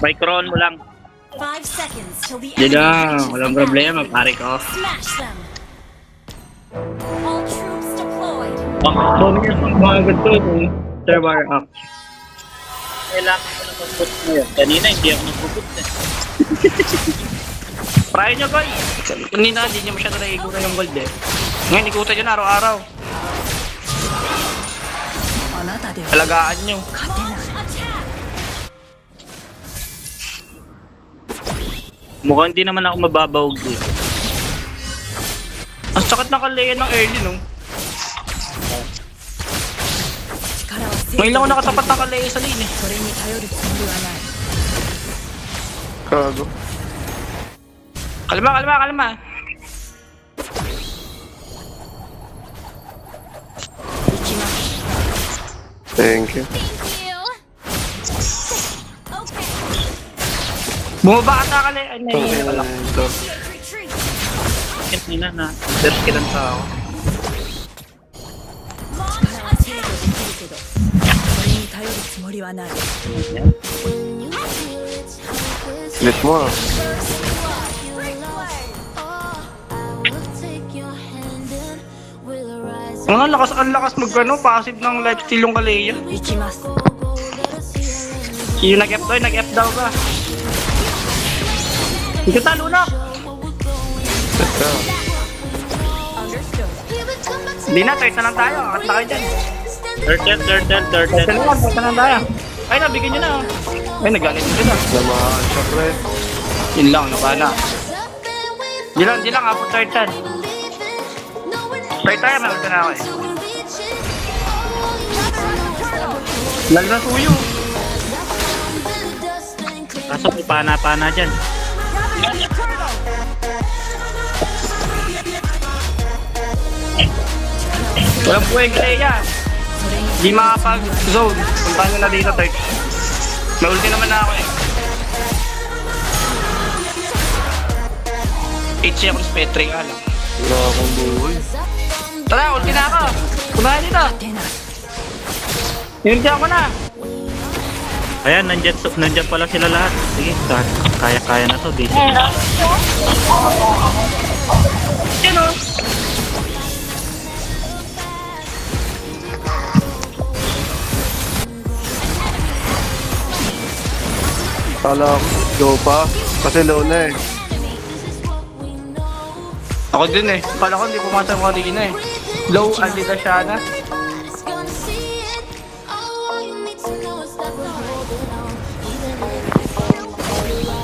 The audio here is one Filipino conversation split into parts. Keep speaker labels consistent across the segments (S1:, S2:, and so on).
S1: Micron mo lang.
S2: 5 seconds till the
S1: Di
S2: enemy
S1: lang,
S2: reaches
S1: walang
S2: the
S1: problema,
S2: boundary.
S1: pare ko.
S2: Smash them. All troops deployed.
S1: Bomb niya, magmagod to, server up. Kailangan ko na mag-put ngayon. Kanina hindi ako nag-put eh. Try nyo boy! Kanina hindi nyo masyado naigura yung gold eh. Ngayon ikutan nyo na araw-araw. Alagaan nyo. Mukhang hindi naman ako mababawag eh. Ang sakit na kalayan ng early no. Ngayon lang ako nakatapat ng kalaya sa lane eh.
S3: Kago.
S1: Kalma.
S3: Thank you.
S1: Bumaba ata kalaya. Ay, naiinip ka lang.
S3: Ito.
S1: Hindi na. There's kilang tao.
S3: Split mo ah.
S1: Ang lakas magano, passive ng lifesteal yung kalaya. Yung nag-F daw, nag-F daw ka. Hindi ka talo na.
S3: Ito.
S1: Hindi na, third na lang tayo. Angat na kayo dyan. Third na lang tayo. Ay, nabigyan nyo na. Ay, nagalit nyo na.
S3: Namaan siya, pre.
S1: Yun lang, nabala. Di lang, apo third tan. Third tayo, meron ka na ako eh. Lalo na suyo. Kaso may pana-pana dyan. Walang buweng kaya. Di makapag-zone. Punta nyo na dito, third. May ulti naman na ako eh. 8 seconds petri ka lang.
S3: Wala akong buhay.
S1: Tara, ulti na ako. Punahan dito. Hinundihan ko na. Ayan, nandyan pala sila lahat. Sige, kaya na to. Busy. Sino?
S3: Kala ko, go pa. Kasi low na eh.
S1: Ako din eh. Kala ko hindi pumasok kanina eh. Low, andita siya na.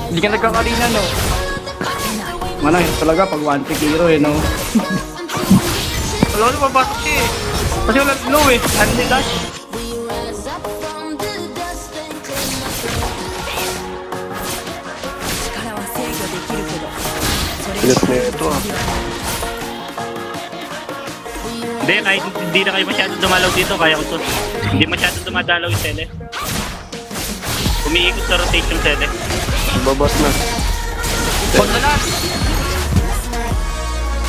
S1: Hindi ka nagkakalina no. Manang talaga pag 1-3 hero eh no. Wala na mapasok siya eh. Kasi wala low eh. Anti-dash.
S3: Pilit na ito ah.
S1: Hindi, kahit hindi na kayo masyadong dumalaw dito, kaya ko to. Hindi masyadong dumadalaw yung Sele. Umiikot sa rotation Sele.
S3: Babas na.
S1: Huwag na lang!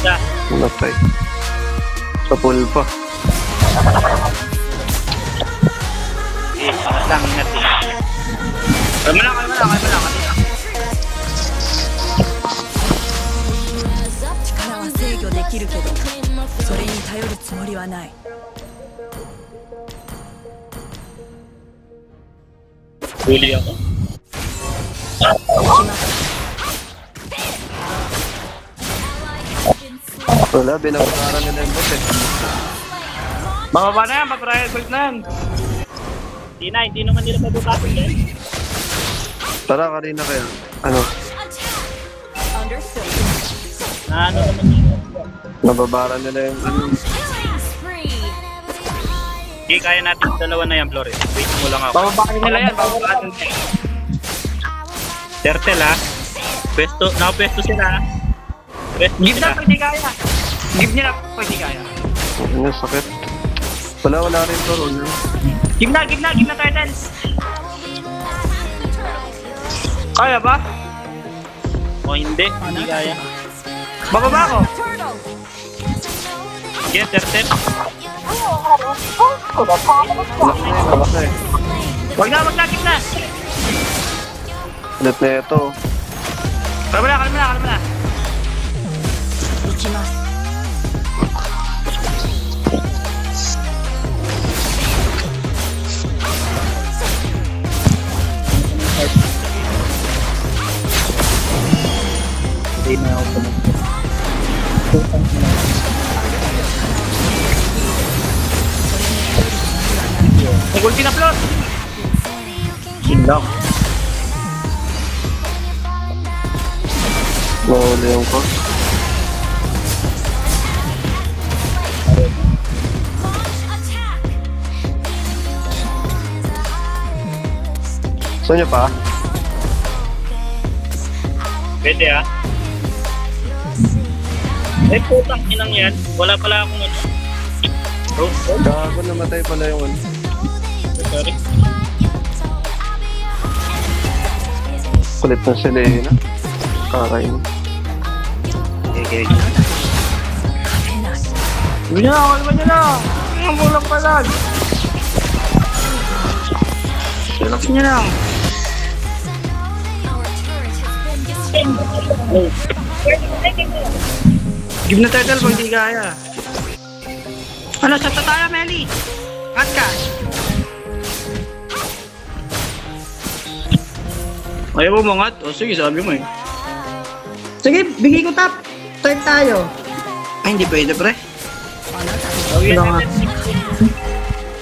S1: Yeah.
S3: Natay. Sa pool pa.
S1: Ingat lang, ingat eh. Kalma lang.
S4: 制御できるけどそれに頼るつもりはない
S1: Huli ako.
S3: Wala, binabaran nila yung bot eh.
S1: Bababa na yan, pa-trial gold na yan. Hindi naman nila mabukatin yan.
S3: Tara, kanina kaya. Ano?
S1: Na ano naman yun.
S3: Nababaran nila yung ano.
S1: Okay, kaya natin dalawa na yan, Flores. Wait mo lang ako. Bababakin nila yan, bababakin nila. Turtle ha. Nakapwesto sila. Give na, pwede kaya. Give nila, pwede kaya.
S3: Ano, sakit. Wala rin to, Ron.
S1: Give na, Titans. Kaya ba? O hindi kaya. Bababa ako. Sige, Turtle.
S3: Labas na eh.
S1: Wag na, give na.
S3: Ulit na ito.
S1: Kalma na.
S4: 行きます
S1: Hindi na ako pumunta. Nag-ulti na plot! Sindok.
S3: Mahuli yung ko. Gusto niyo pa?
S5: Pwede ah. Eh, putang inang yan. Wala pala akong ano.
S3: Gago, namatay pala yung ano.
S5: Sorry.
S3: Kulit na si Lena. Kakain.
S5: Okay.
S1: Kalma niyo na! Ang mulang palag! Relax niyo lang. Give na turtle kung hindi kaya. Ano, shot na tayo, Melly! Cut ka! Ayaw mo mangat? O sige, sabi mo eh. Sige, bigay ko top. Turn tayo. Ay, hindi pwede, pre.
S5: Okay,
S1: Wala nga.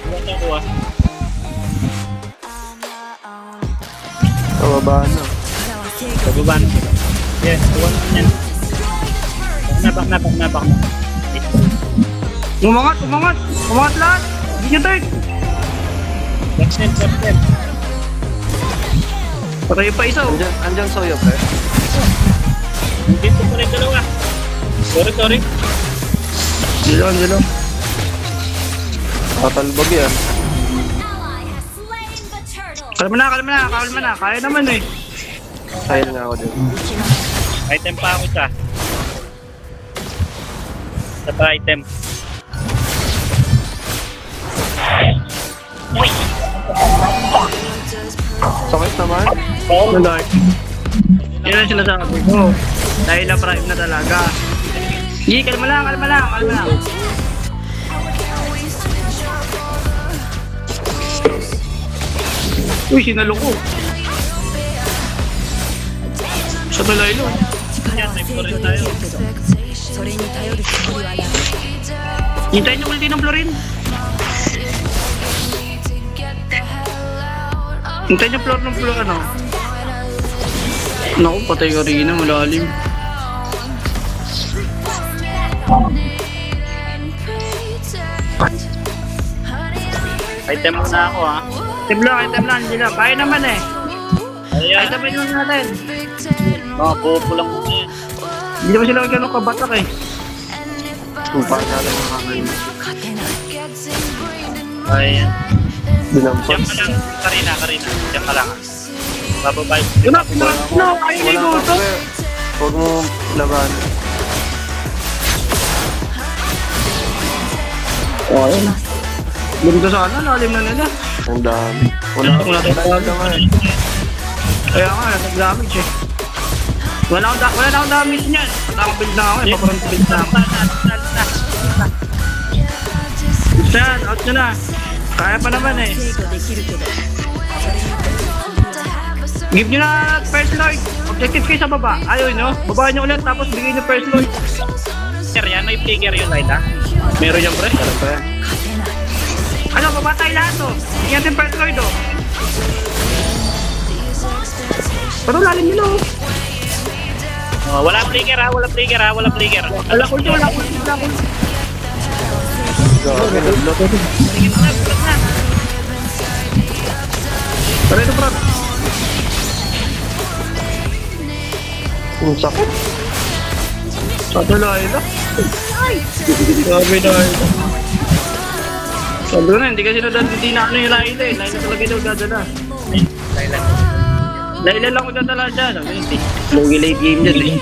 S5: Wala ko ah.
S3: Pababa na.
S4: 力は制御
S5: Pagbaban. Yes, tuwan na yan. Napak na.
S1: Umangat lahat. Hindi nyo turn.
S5: Captain.
S1: Patay pa isa.
S3: Andyan Soyo, pre.
S5: Dito pa rin dalawa. Sorry.
S1: Dilo.
S3: Tatalbog yan.
S2: Ally has slain the turtle.
S1: Kalma na. Kaya naman eh.
S3: Sayang nga ako din.
S5: Item pa ako isa. Isa pa item. Uy!
S3: Sakit naman.
S1: Ano dark? Yan ang sinasabi ko. Dahil na prime na talaga. Hindi, kalma lang. Uy, sinalo ko. Sa balaylo.
S4: 力は制御できるけどそれに頼るつもりはない
S1: Hintayin yung ulti ng Florin. Hintayin yung floor ng floor, ano. Naku, patay ka rin na, malalim.
S5: Item na ako ah.
S1: Item lang, hindi lang. Kaya naman eh.
S5: Ayan.
S1: Item lang natin.
S5: Mga popo lang muna yan.
S1: Hindi naman sila ganun kabatak eh.
S3: Tupa na lang ang kamay.
S4: 勝てない
S5: Ayan.
S3: Dinampas.
S5: Diyan ka lang. Karina. Diyan ka lang. Bababay.
S1: No, kaya
S3: Wala
S1: hindi ko
S3: ka,
S1: ito.
S3: pre. Huwag mo laban.
S1: Oh, ayun. Ganito sana, lalim na nila.
S3: Ang dami. Wala
S1: Wala
S3: ka.
S1: tayong damage. Kaya nga, nag-damage eh. Wala na akong damage niyan. Nakapag-build na ako eh, paparang build na ako. Saan, out nyo na. Kaya pa naman eh.
S4: 制御できるけど
S1: Give nyo na first lord. Objective kayo sa baba. Ayaw nyo. Baba nyo ulit tapos bigay nyo first lord.
S5: Yan, may figure yun, Laila.
S1: Meron yan pre.
S3: Ano pa yan?
S4: 勝てない
S1: Ano, baba tayo lahat oh. Bigyan natin first lord oh. Pero lalim nila oh.
S5: Oh, wala flicker.
S1: Wala kulti.
S3: Grabe, nag-lock.
S1: Pero ito bro.
S3: Ang sakit.
S1: Sabi na ito. Sabi na, hindi kasi hindi na ano yung Laila eh. Laila talaga daw dadala. Laila lang magdadala dyan. Lugi late game dyan eh.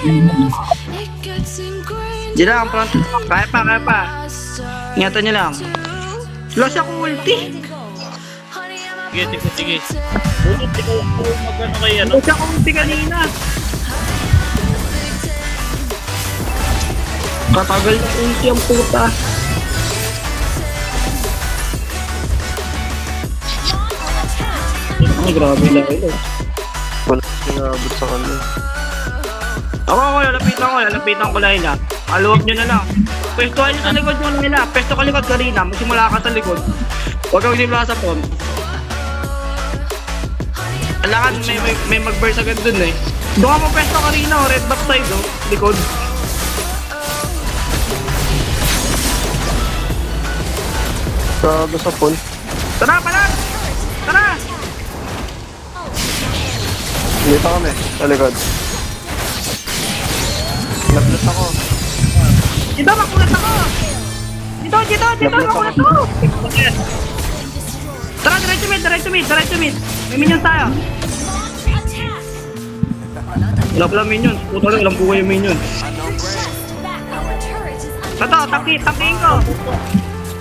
S1: Diyan lang, front. Kaya pa. Ingatan nyo lang. Lost ako ulti.
S5: Sige. Bunot, ikaw mag-ano kayo, ano?
S1: Huwag siya kumpi kanina. Katagal na kumpi ang puta. Ay, grabe lang ito.
S3: Wala sinabot sa kanya.
S1: Ako, lalapitan ko Layla. Aluwag nyo na lang. Pwestuhan nyo sa likod nyo nila. Pwesto ka likod Karina. Magsimula ka sa likod. Huwag kang simula sa pond. Kailangan may mag-burst agad dun eh. Doon ka mo pwesto Karina, oh. Red buff side, oh. Likod.
S3: Sa pool.
S1: Tara, palag! Tara!
S3: Dito kami, sa likod. Naglut ako.
S1: Dito, makulat ako! Dito, makulat ako! Tara, diretso mid. May minions tayo. Wala pala minions. Puto lang, walang buhay yung minions.
S2: Back, our turret is under
S1: Tato, tangkihin ko.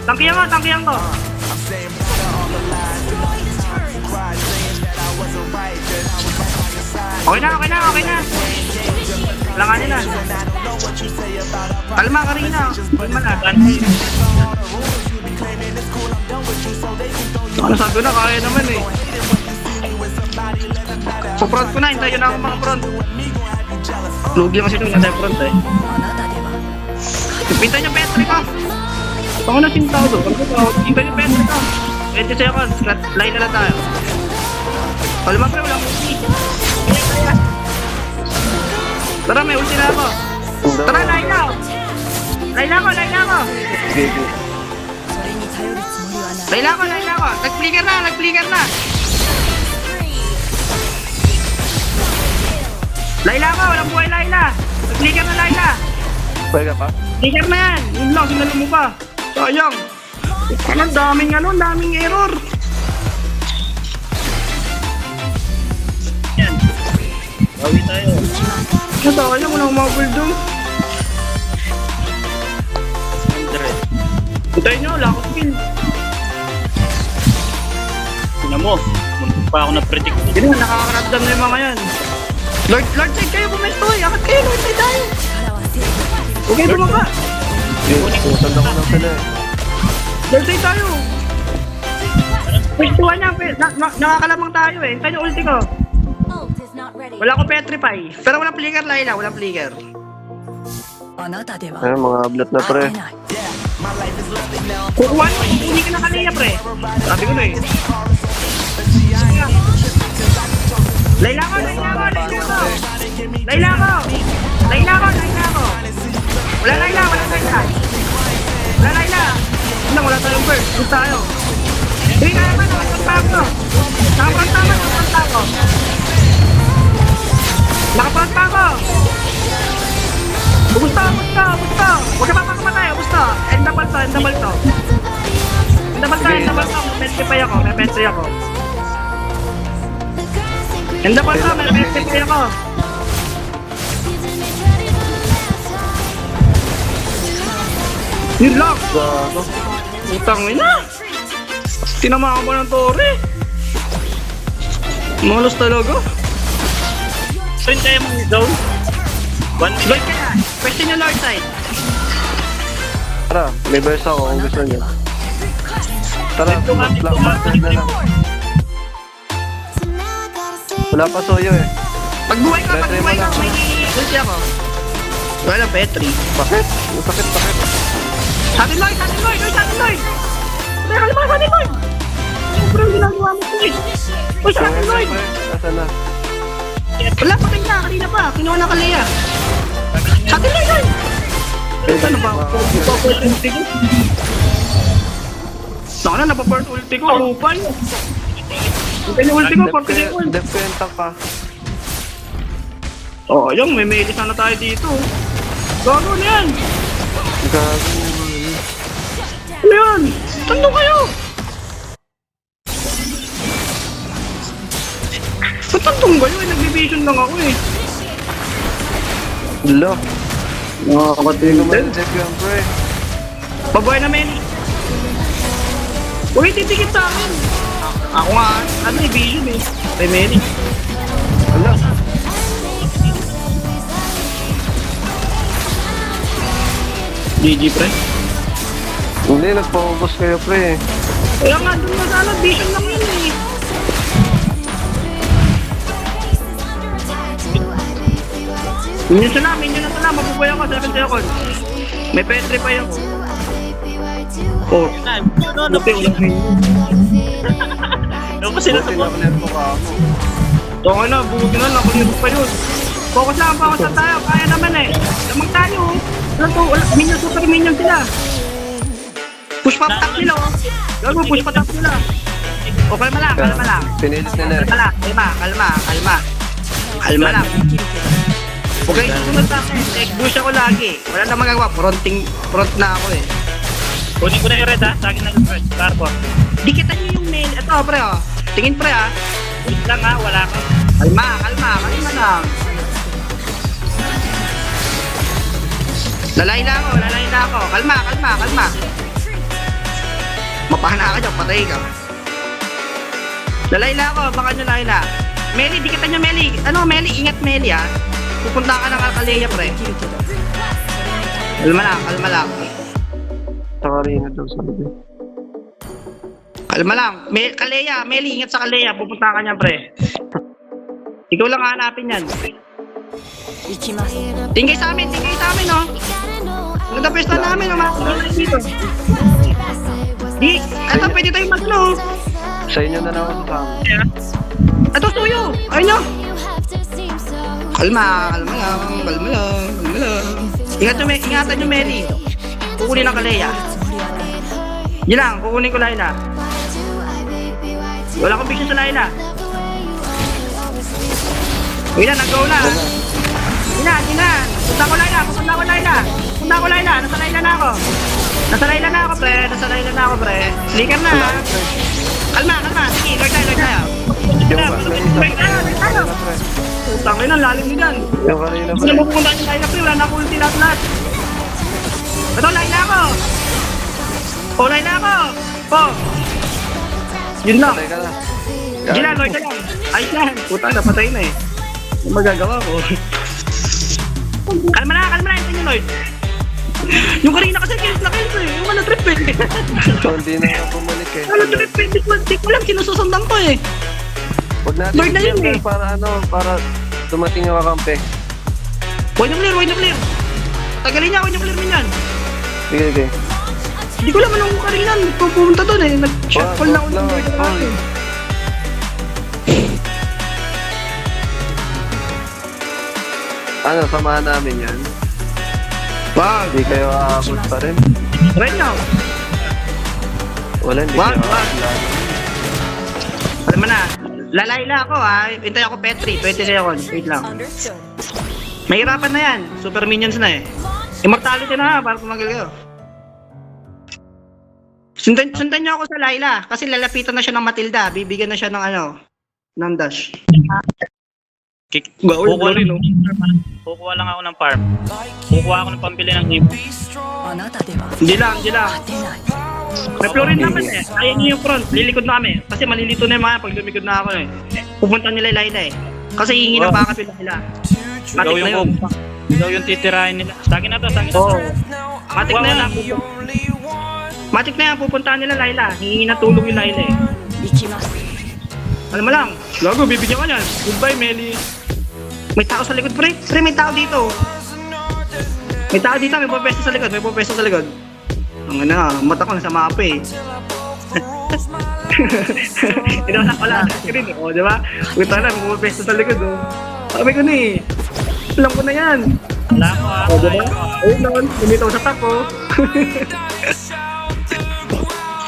S1: Tangkihan ko.
S2: destroy the turret.
S1: Okay na. Langanin na. Kalma, Karina. Kalma na. Ano sabi na, kaya naman eh. Pa-front ko na, hintayin na ako mga front. Lugi lang kasi ito, nasa front eh.
S4: あなたでは
S1: Pinta niya Petri ka. Baka na sintao doon. Pinta niya Petri ka. 20 seconds. Line na tayo. Kalma pa, walang ulti. Tara, may ulti na ako. Tara, line na. Line ako.
S4: それに頼るつもりはない
S1: Line ako. Nag-flicker na. Layla ako, walang buhay Layla. Nag-flicker na Layla.
S3: Pwede ka pa?
S1: Flicker na yan. Yun lang, sinalo mo pa. Sayang. Ang daming error.
S5: Yan. Bawi tayo.
S1: Sayang, walang mabul doon.
S5: Andre.
S1: Butay nyo, wala akong skill.
S5: Tingnan mo. Muntik pa ako na-predict.
S1: Hindi na, nakakaramdam na yung mga yan. Lord side kayo, pumesto eh. Akit kayo, Lord side tayo.
S4: 力は制御できる
S1: Huwag kayo bumaba.
S3: Pusan ako ng sila eh.
S1: Lord side tayo. Pwestuhan niya, nakakalamang tayo eh. Tayo ulti ko.
S2: Ult is not ready.
S1: Wala ko petrify. Pero walang flicker, Layla, walang flicker.
S4: あなたでは
S3: Ayun, mga ablat na
S4: 勝
S3: pre.
S4: てない
S1: Kukuha mo, hindi ka na kanina, pre. Sabi ko na eh. Layla ko. Wala Layla. Wala tayong burst. Gusto tayo. Hindi ka naman, nakapag ako. Nakapag ako. Gusto. Huwag ka papakamatay, gusto. End double to. May petrify ako. End double to, may petrify ako. Yun lang.
S3: Gago.
S1: Utang ina. Tinamaan ko ng tore. Malos talaga.
S5: Saan kaya mong zone? 1 minute.
S1: Lord ka na. Question yung Lord side.
S3: Tara, may verse ako kung gusto niyo. Tara, black master na lang. Wala pa soyo eh.
S1: Pagbuhay ka,
S3: Petri mo lang.
S1: may ulti ako. Wala, Petri.
S3: Bakit? Sakit.
S1: Sa atin, Lloyd! Teka, kalma, sa atin, Lloyd! Sobrang ginagawa mo ko eh. Uy, sa atin, Lloyd!
S3: Nasaan na?
S1: Wala, patay na, kanina pa. Kinuha na Kalea. Sa atin, Lloyd! Ano ba? Napaport ulti ko. Saka na, napaport ulti ko. Lupay. Ito yung ulti ko, 40 seconds.
S3: Def ko yung tank ka.
S1: Oh, ayun, may melee sana tayo dito. Gago na yan!
S3: Gago.
S1: Ano yan? Tando kayo! Matandong kayo eh, nag-vision lang ako eh.
S3: Hello.
S1: Nakakapatid din.
S3: Check yung pre.
S1: Pabuhay na men. Uy, titikit sa akin. Ako nga, ano eh, vision eh. Remedy.
S3: Ala,
S1: GG pre.
S3: hindi, nagpo-focus kayo, pre.
S1: Kaya nga, doon na sana, vision lang yun eh. Minyo na sila, mabubuhay ako, 7 seconds. May petri pa yun. Oh,
S5: No,
S1: buti ulang
S5: no, kasi nasa
S3: Buti na clear ko ka ako.
S1: okay na, bugod na lang, kulit pa yun. Focus lang tayo, kaya naman eh. Lamang tayo, minion, super minion sila. Push pa tap nila oh. Gawin mo, push pa tap nila. O, kalma lang.
S3: Pinilit nila eh.
S1: Kalma lang. Okay, susunod sa akin. Egg-bush ako lagi. Wala na magagawa. Front na ako eh.
S5: Kunin ko na yung red ha. Sa akin na yung red. Carpor.
S1: Dikitan niyo yung mail. Ito, pre oh. Tingin pre ah.
S5: Wait lang ha. Wala ka.
S1: Kalma lang. Lalay na ako. Kalma. Mapahana ka dyan, patay ka. Lalay na ako, baka nyo lalay na. Meli, dikitan nyo Meli. Ano, Meli, ingat Meli ah. Pupunta ka ng Alcalea, pre. Kalma lang.
S3: Takarina daw sabi.
S1: Kalma lang. Kalea, Meli, ingat sa Kalea. Pupunta ka niyan, pre. Ikaw lang hanapin yan.
S4: 行きます
S1: Tingkay sa amin, oh. Maganda pwesto namin, oh. Mga dito. Di, eto, pwede tayong maglo.
S3: Sa inyo na naman sa amin.
S1: Eto, suyo. Ayun nyo. Kalma lang. Ingatan nyo, Meli. Kukunin ang Kalea. Yun lang, kukunin ko Layla. Wala akong vision sa Layla. Uy na, nag-go na. Gina. Punta ko Layla. Nasa Layla na ako, pre. Slicker na. Kalma. Sige, Lord tayo. Lord tayo. Putang ina, lalim nyo dyan.
S3: Yung kanina
S1: Hindi
S3: pre.
S1: na pupunta yung Layla, pre. Wala na ako ulti lahat. Ito, Layla ako. Layla ako. Yun lang.
S3: Patay ka na.
S1: Gina, Lord ka lang. Ayos yan. Puta, napatay na eh. Ano magagawa ko? Kalma na. Ito nyo, Lord. Yung kanina kasi kills na kills eh. Yung trip eh.
S3: So, hindi na nga bumalik eh.
S1: Trip eh. Di ko lang sinususundan ko eh.
S3: Huwag natin
S1: Lord na yun
S3: i-clear,
S1: eh.
S3: para dumating yung kakampi.
S1: Huwag nyo clear. Tagalin niya, huwag nyo clear minyan.
S3: Sige.
S1: Hindi ko naman nung kanina pupunta doon eh. Nag-shot call na ulit.
S3: Ano, samahan namin yan.
S1: Wag.
S3: Hindi kayo aabot pa rin.
S1: Right now.
S3: Wala, hindi
S1: Wag.
S3: kayo aabot.
S1: Alam mo na. Lalay na ako ha. Hintay ako Petri. 20 seconds. Wait lang.
S4: Understood
S1: Mahirapan na yan. Super minions na eh. Immortality na ha. Para tumagal kayo. Sundan niyo ako sa Layla. Kasi lalapitan na siya ng Matilda. Bibigyan na siya ng ng dash.
S5: Kukuha lang ako ng farm. Kukuha ako ng pambili ng hip.
S4: あなたでは
S1: Hindi lang.
S4: 勝てない
S1: May florin naman eh. Kaya niyo yung front. Lilikod na kami. Kasi malilito na yung mga pag lumikod na ako eh. Pupunta nila Layla eh. Kasi hihingi ng backup yung nila. Matik na yun.
S5: Ikaw yung titirahin nila. Sa akin na to.
S1: Oo. Matik na yun. Matik na yan. Pupunta nila Layla. Hihingi na tulong yung Layla eh.
S4: 行きます
S1: Alam mo lang. Gago, bibigyan ka niyan. Goodbye, Meli. May tao sa likod, pre. Pre, may tao dito. May pwesto sa likod. Ang mata ko nasa mapa eh. Wala sa screen eh. O, di ba? Wita na, may pwesto sa likod oh. Sabi ko na eh. Alam ko na yan.
S5: Wala ko ha.
S1: O, di ba? Ayun naman, lumitaw sa top oh.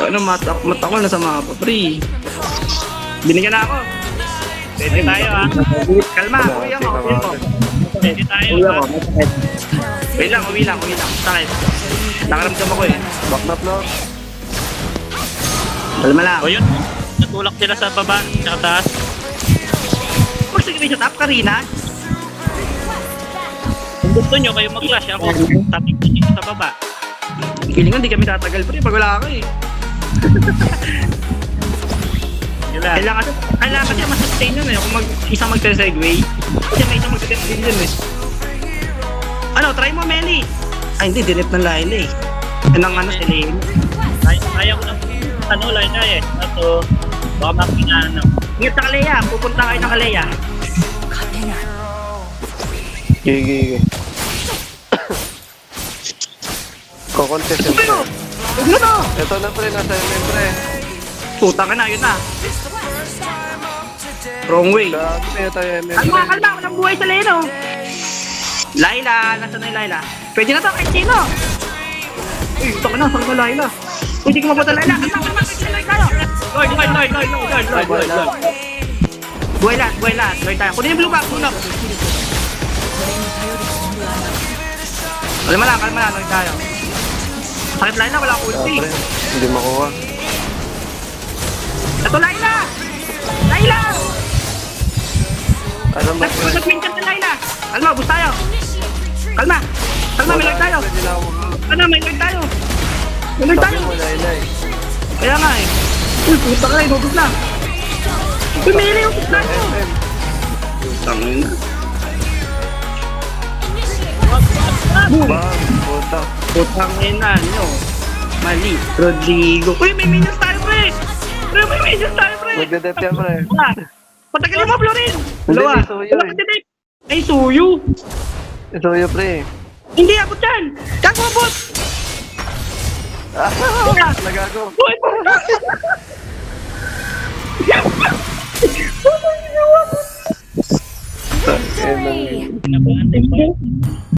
S1: Ano, mata ko nasa mapa, pre. Binigyan na ako.
S5: Pwede tayo ha.
S1: Kalma, uwi ako.
S5: Pwede tayo
S1: Uwi
S5: ha.
S1: ako. Uwi lang. Sakit. Nakaramdam ako eh.
S3: Back na floor.
S1: Kalma lang.
S5: O yun. Natulak sila sa baba. Tsaka taas.
S1: Magsige sa top, Karina.
S5: Kung gusto nyo kayo mag-clash ako. Tapos dito sa baba.
S1: Feeling ko hindi kami tatagal pre pag wala ako eh.
S5: Yun Wala.
S1: Kailangan kasi mas-sustain yun eh. Kung isang magse-segway. Kasi may isang magse-segway din eh. Ano, try mo, Melly. Ay, hindi. Dinip ng Laila eh. Yan ang ano, si Lane.
S5: Kaya ko ng line na eh. Ito, baka makina ano.
S1: Ingat sa Kalea. Pupunta kayo ng Kalea.
S4: 勝てない
S3: Gigi. Kukontest yun, pre.
S1: Huwag mo to!
S3: Ito na, pre. Nasa MM, pre.
S1: Putang na, yun na. Wrong way.
S3: Grabe, tayo MM,
S1: Kalma,
S3: pre.
S1: kalma. Walang buhay sa Leno. Laila, nasa na yung Laila? Pwede na to, kahit sino. Uy, putang na, saan ka Laila? Uy, di ka mabuta Laila. Kalma, kalma, Lloyd tayo. Lloyd. Buhay lahat. Lloyd tayo. Kunin yung blue back, tulog. Kalma lang, Lloyd tayo. Sakit Laila, wala akong
S3: Ah,
S1: ulti.
S3: pre. Hindi makuha.
S1: Ito Laila! Laila!
S3: Ano ba, pre?
S1: Nag-minsan na Laila. Kalma, bus tayo. Kalma, may Lloyd tayo.
S3: Pre, dinawag mo.
S1: Ano, may Lloyd tayo. May Lloyd tayo.
S3: Sabi mo, Laila eh.
S1: Kaya nga eh. Uy, puta ka, inubos na. Uy, may ubos na ito.
S3: MM.
S1: Tangin na.
S3: Bang, puta.
S1: Putangin na, nyo. Mali. Rodrigo. Uy, may minions tayo, pre. Pre, may minions tayo, pre.
S3: Magdedep yan, pre.
S1: Ah, patagalin mo, Florin.
S3: Hindi,
S1: Dalawa.
S3: may suyo
S1: Dalawa
S3: eh.
S1: magdedep. Ay, suyo.
S3: Ito yun, pre.
S1: Hindi, abot yan. Kago, abot.
S3: Ah, nagago.
S1: Uy, puta.
S3: MM.
S2: Victory!
S5: Pinabuhan din pa.